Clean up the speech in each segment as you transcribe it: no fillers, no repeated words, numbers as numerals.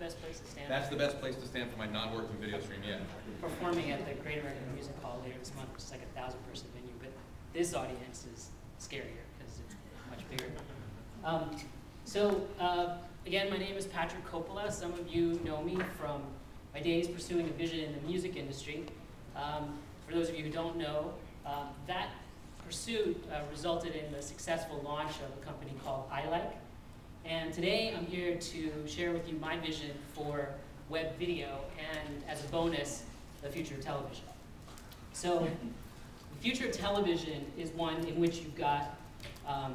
best place to stand? That's the best place to stand for my non-working video stream yet. Performing at the Great American Music Hall later this month, which is like a 1,000-person venue, but this audience is scarier because it's much bigger. Again, my name is Patrick Coppola. Some of you know me from my days pursuing a vision in the music industry. For those of you who don't know, that pursuit resulted in the successful launch of a company called iLike. And today I'm here to share with you my vision for web video and, as a bonus, the future of television. So the future of television is one in which you've got a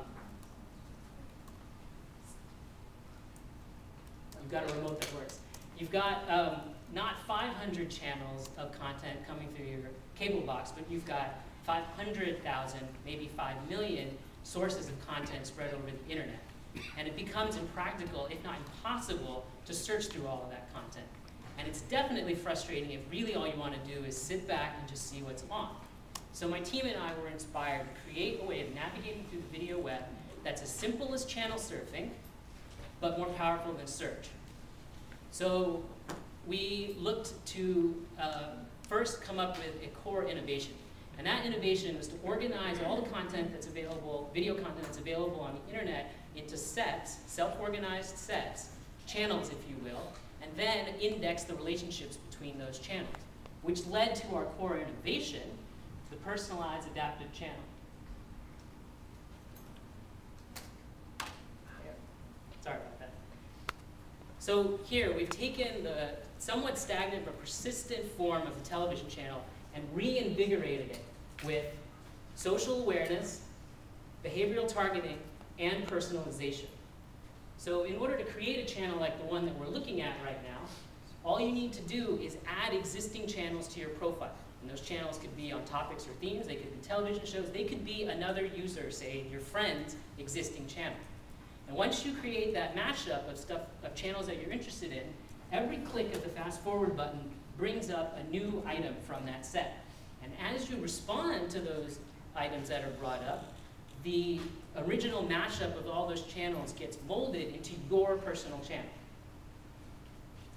remote that works. You've got not 500 channels of content coming through your cable box, but you've got 500,000, maybe 5 million sources of content spread over the internet. And it becomes impractical, if not impossible, to search through all of that content. And it's definitely frustrating if really all you want to do is sit back and just see what's on. So my team and I were inspired to create a way of navigating through the video web that's as simple as channel surfing, but more powerful than search. So we looked to first come up with a core innovation. And that innovation was to organize all the content that's available, video content that's available on the internet, into sets, self-organized sets, channels if you will, and then index the relationships between those channels, which led to our core innovation, the personalized adaptive channel. Sorry about that. So here, we've taken the somewhat stagnant but persistent form of the television channel and reinvigorated it with social awareness, behavioral targeting, and personalization. So in order to create a channel like the one that we're looking at right now, all you need to do is add existing channels to your profile. And those channels could be on topics or themes, they could be television shows, they could be another user, say your friend's existing channel. And once you create that mashup of channels that you're interested in, every click of the fast forward button brings up a new item from that set. And as you respond to those items that are brought up, the original mashup of all those channels gets molded into your personal channel.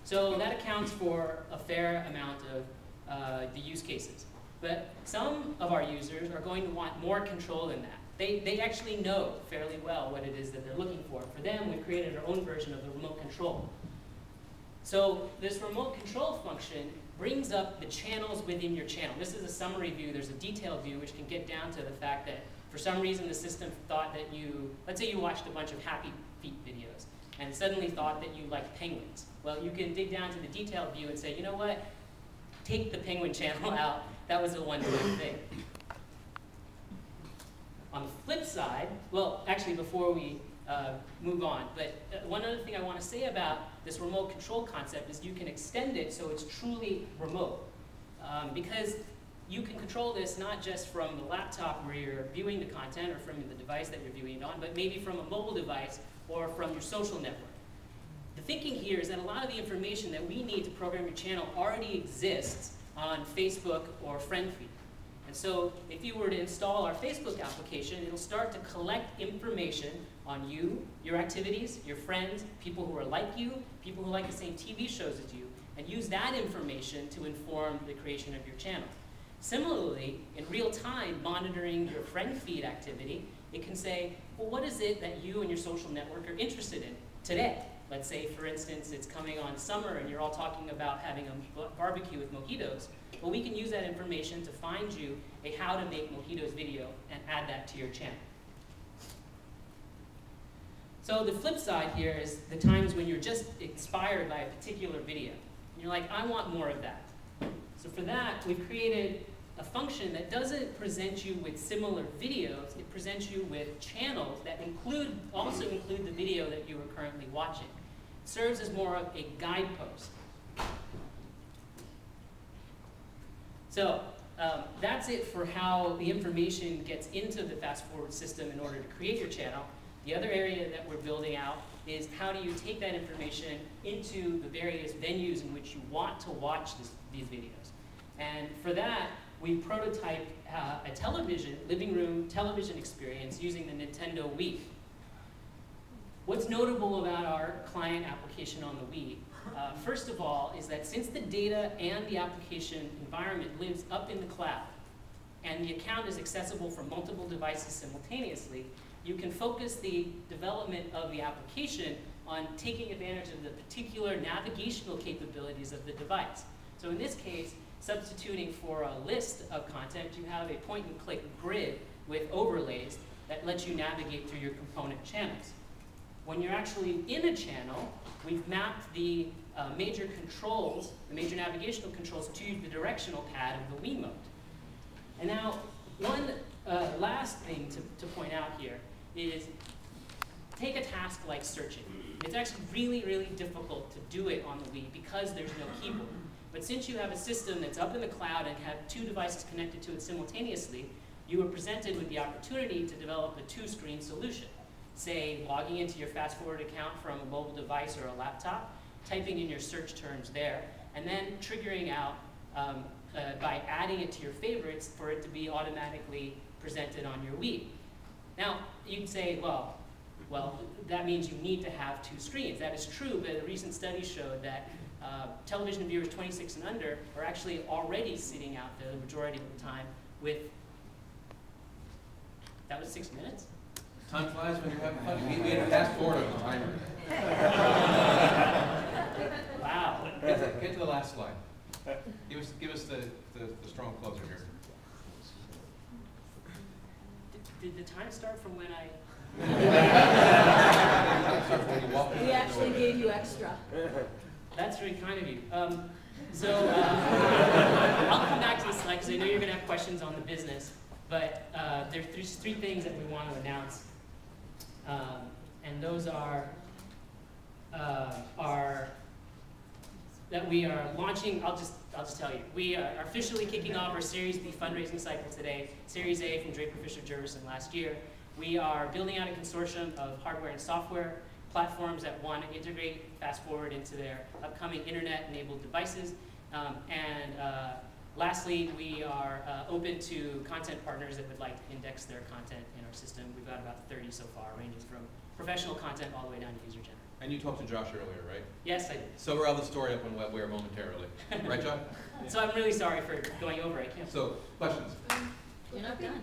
So that accounts for a fair amount of the use cases. But some of our users are going to want more control than that. They actually know fairly well what it is that they're looking for. For them, we've created our own version of the remote control. So this remote control function brings up the channels within your channel. This is a summary view. There's a detailed view which can get down to the fact that for some reason the system thought that let's say you watched a bunch of Happy Feet videos and suddenly thought that you liked penguins. Well, you can dig down to the detailed view and say, you know what, take the penguin channel out. That was a one-time thing. On the flip side, well, actually before we move on, but one other thing I want to say about this remote control concept is you can extend it so it's truly remote. Because you can control this not just from the laptop where you're viewing the content or from the device that you're viewing it on, but maybe from a mobile device or from your social network. The thinking here is that a lot of the information that we need to program your channel already exists on Facebook or FriendFeed. And so if you were to install our Facebook application, it'll start to collect information on you, your activities, your friends, people who are like you, people who like the same TV shows as you, and use that information to inform the creation of your channel. Similarly, in real time, monitoring your friend feed activity, it can say, well, what is it that you and your social network are interested in today? Let's say, for instance, it's coming on summer and you're all talking about having a barbecue with mojitos. Well, we can use that information to find you a how to make mojitos video and add that to your channel. So the flip side here is the times when you're just inspired by a particular video. And you're like, I want more of that. So for that, we've created a function that doesn't present you with similar videos. It presents you with channels that also include the video that you are currently watching. It serves as more of a guidepost. So that's it for how the information gets into the fast forward system in order to create your channel. The other area that we're building out is how do you take that information into the various venues in which you want to watch these videos. And for that, we prototyped a living room television experience using the Nintendo Wii. What's notable about our client application on the Wii, first of all, is that since the data and the application environment lives up in the cloud, and the account is accessible from multiple devices simultaneously, you can focus the development of the application on taking advantage of the particular navigational capabilities of the device. So in this case, substituting for a list of content, you have a point-and-click grid with overlays that lets you navigate through your component channels. When you're actually in a channel, we've mapped the major controls, the major navigational controls, to the directional pad of the Wiimote. And now, one last thing to point out here is take a task like searching. It's actually really, really difficult to do it on the Wii because there's no keyboard. But since you have a system that's up in the cloud and have two devices connected to it simultaneously, you were presented with the opportunity to develop a two-screen solution. Say, logging into your Ffwd account from a mobile device or a laptop, typing in your search terms there, and then triggering out by adding it to your favorites for it to be automatically presented on your Wii. Now, you'd say, well, that means you need to have two screens. That is true, but a recent study showed that television viewers 26 and under are actually already sitting out there the majority of the time with, that was 6 minutes? Time flies when you're having fun. We had to fast forward on the timer. Wow. Get to the last slide. Give us the strong closer here. Did the time start from when I... We actually gave you extra. That's very kind of you. I'll come back to this slide because I know you're going to have questions on the business, but there's three things that we want to announce, and those are that we are launching. I'll just tell you, we are officially kicking off our Series B fundraising cycle today. Series A from Draper Fisher Jurvetson last year. We are building out a consortium of hardware and software platforms that want to integrate Ffwd into their upcoming internet-enabled devices. Lastly, we are open to content partners that would like to index their content in our system. We've got about 30 so far, ranging from professional content all the way down to user-generated. And you talked to Josh earlier, right? Yes, I did. So we'll have the story up on Webware momentarily. Right, John? So I'm really sorry for going over. I can't. So, questions? You're not done.